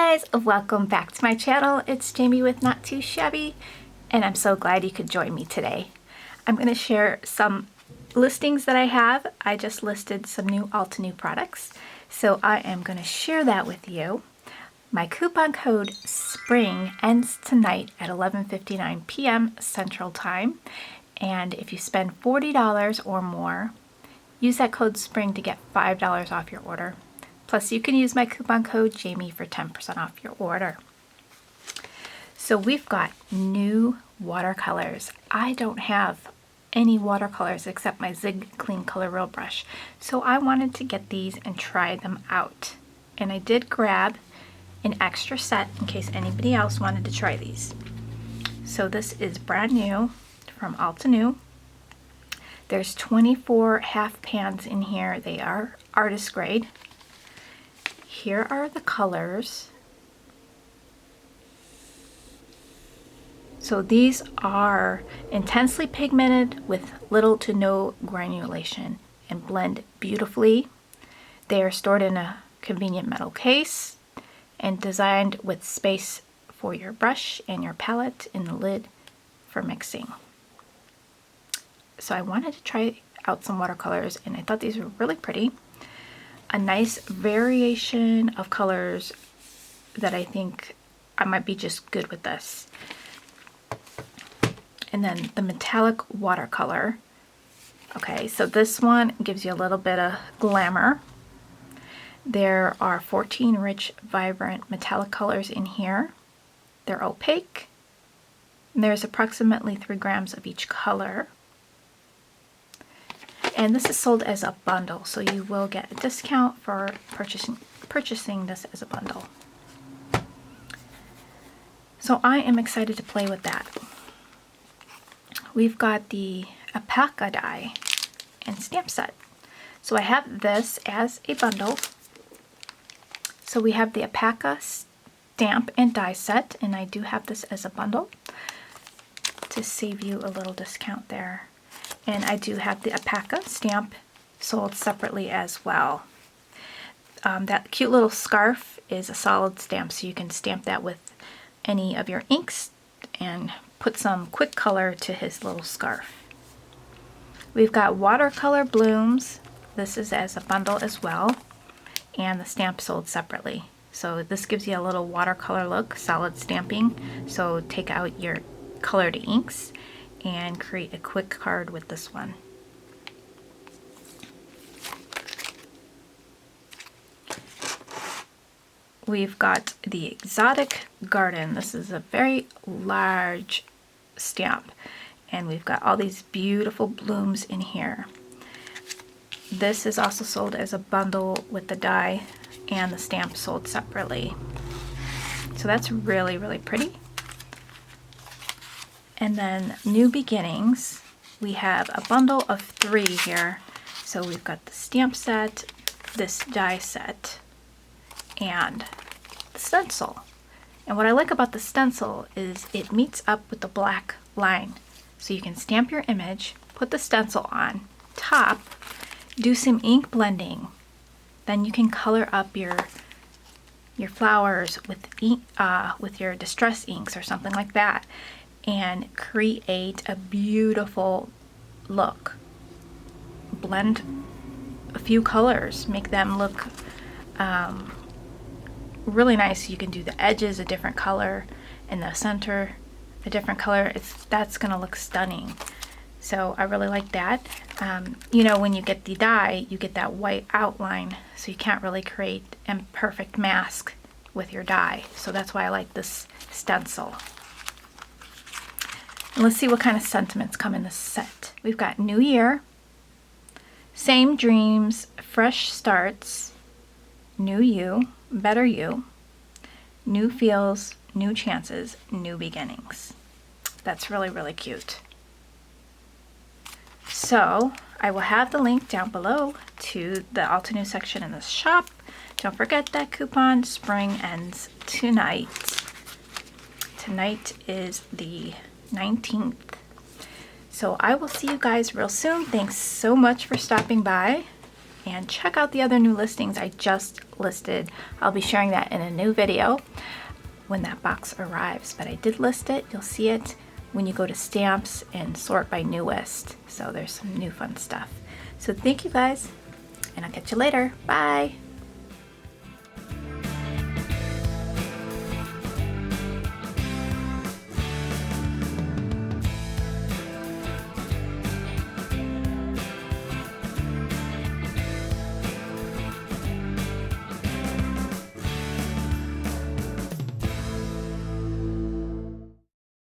guys, welcome back to my channel. It's Jamie with Not Too Shabby, and I'm so glad you could join me today. I'm going to share some listings that I have. I just listed some new Altenew products, so I am going to share that with you. My coupon code SPRING ends tonight at 11:59 p.m. Central Time, and if you spend $40 or more, use that code SPRING to get $5 off your order. Plus, you can use my coupon code Jamie for 10% off your order. So we've got new watercolors. I don't have any watercolors except my Zig Clean Color Real Brush. So I wanted to get these and try them out. And I did grab an extra set in case anybody else wanted to try these. So this is brand new from Altenew. There's 24 half pans in here. They are artist grade. Here are the colors. So these are intensely pigmented with little to no granulation and blend beautifully. They are stored in a convenient metal case and designed with space for your brush and your palette in the lid for mixing. So I wanted to try out some watercolors and I thought these were really pretty. A nice variation of colors that I think I might be just good with this. And then the metallic watercolor. Okay, so this one gives you a little bit of glamour. There are 14 rich, vibrant metallic colors in here. They're opaque. And there's approximately 3 grams of each color. And this is sold as a bundle, so you will get a discount for purchasing this as a bundle. So I am excited to play with that. We've got the alpaca die and stamp set. So I have this as a bundle. So we have the alpaca stamp and die set, and I do have this as a bundle to save you a little discount there. And I do have the alpaca stamp sold separately as well. That cute little scarf is a solid stamp, so you can stamp that with any of your inks and put some quick color to his little scarf. We've got watercolor blooms. This is as a bundle as well, and the stamp sold separately. So this gives you a little watercolor look, solid stamping. So take out your colored inks and create a quick card with this one. We've got the Exotic Garden. This is a very large stamp, and we've got all these beautiful blooms in here. This is also sold as a bundle with the die and the stamp sold separately. So that's really, really pretty. And then New Beginnings, we have a bundle of 3 here. So we've got the stamp set, this die set, and the stencil. And what I like about the stencil is it meets up with the black line. So you can stamp your image, put the stencil on top, do some ink blending. Then you can color up your flowers with ink, with your distress inks or something like that, and create a beautiful look. Blend a few colors, make them look really nice. You can do the edges a different color, in the center a different color. That's gonna look stunning. So I really like that. You know, when you get the die, you get that white outline, so you can't really create a perfect mask with your die. So that's why I like this stencil. Let's see what kind of sentiments come in this set. We've got New Year, Same Dreams, Fresh Starts, New You, Better You, New Feels, New Chances, New Beginnings. That's really, really cute. So I will have the link down below to the Altenew section in the shop. Don't forget that coupon Spring ends tonight. Tonight is the 19th. So I will see you guys real soon. Thanks so much for stopping by, and check out the other new listings I just listed. I'll be sharing that in a new video when that box arrives, but I did list it. You'll see it when you go to stamps and sort by newest. So there's some new fun stuff. So thank you guys, and I'll catch you later. Bye.